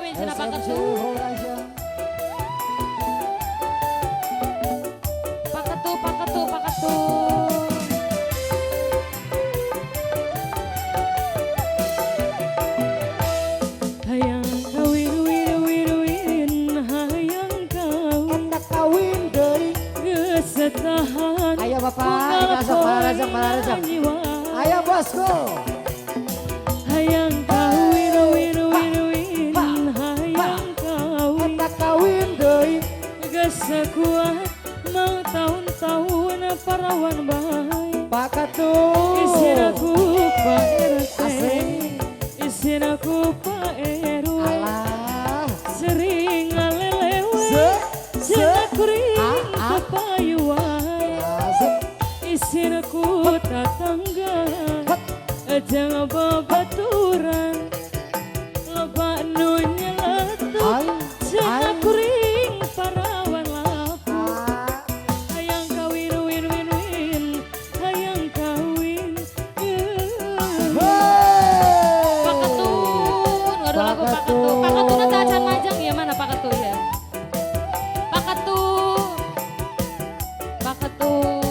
kawin sila pakatu. Pakatu, pakatu, pakatu. Hayang kawin, win, win, win. Hayang kawin. Eta kawin deui. Gesetahan. Ayo Bapak, masuk Malarajang. Ayo bosku. Hayang kawin, win, win, win. Hayang kawin. Eta kawin deui. Gesekuat mau tahun-tahun parawan baik. Pakatu. Isin aku Pak RT. Asing. Isin aku Pak RW. Alah. Sering ngalelewe. Se. Jangan kuring Ah. kepayuan. Asik. Isin aku tetangga. Jangan babaturan. Lebak nunya letup. Ay. Jangan Ay. kuring parawan lapuk. Ah. Hayang kawin, win, win, win. Hayang kawin. Hey. Pakatun, ngadu lagu pakatun. Pakatun nanti acan majang ya mana pakatun ya? Pakatun, pakatun.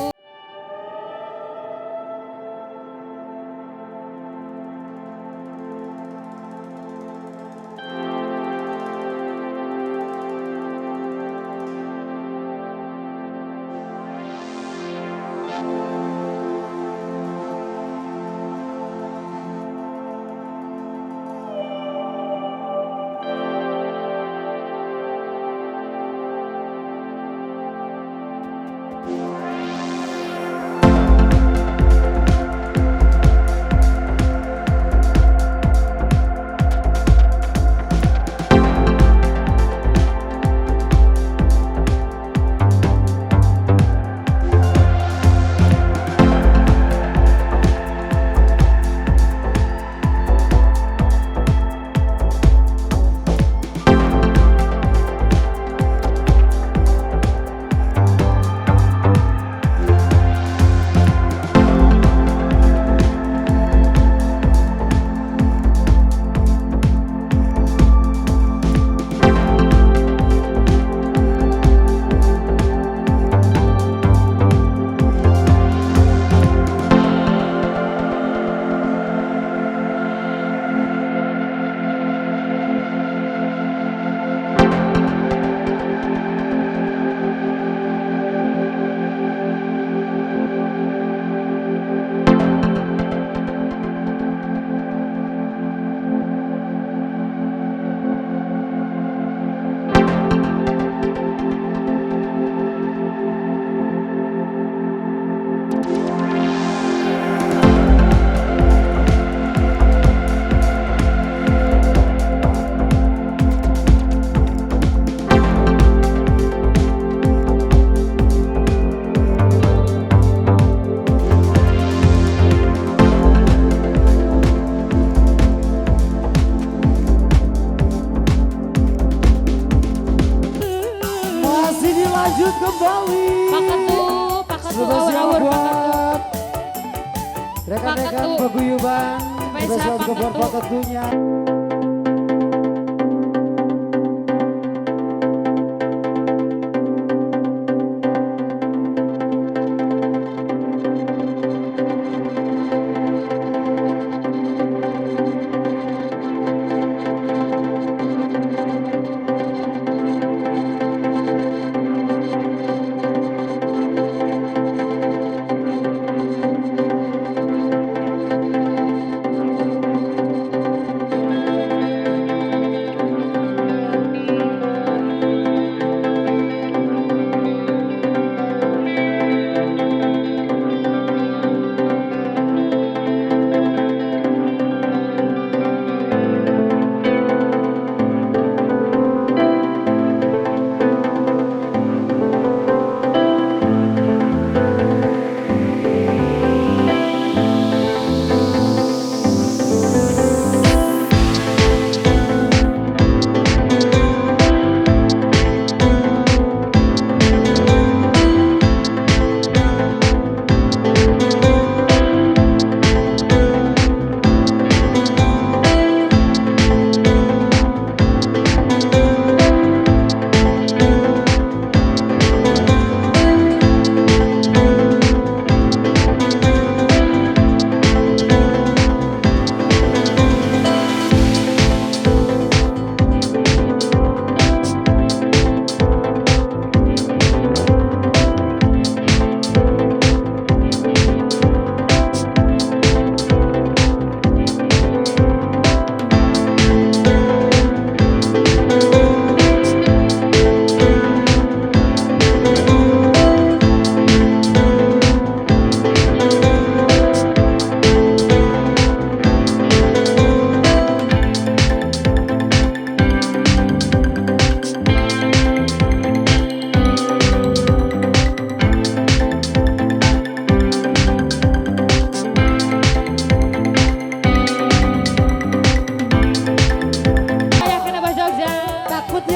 Lanjut kembali. Pakatu, pakatu, awur-awur pakatu. Rekan-rekan Pakatu. paguyuban, Spesial spesial kebor Pakatu. pakatunya.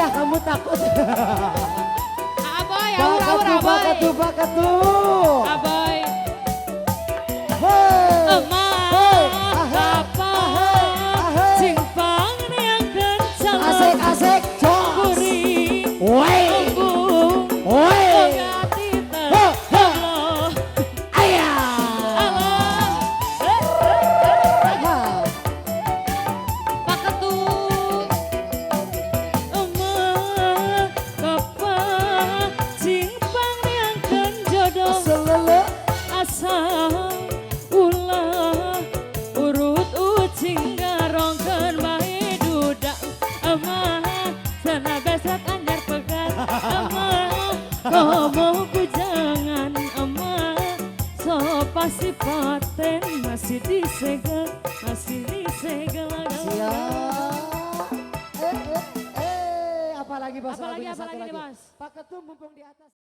Ayah kamu takut. Aboy, aur aboy. Bakatu. Aboy. Hei. Emang apa simpang yang kencang Asik, jos. kuring Woi. embung Woi. pengati terloh Ayah. alam paketu emang apa simpang yang kenjodoh Selele. asal ulah urut ucing garongkeun bae dudak emah sana besok anyar pegat emah komo kujangan emah so pasti paten masih disegel Siap. Apalagi bos? Apalagi Satu nih, Bos? Pak Ketum mumpung di atas.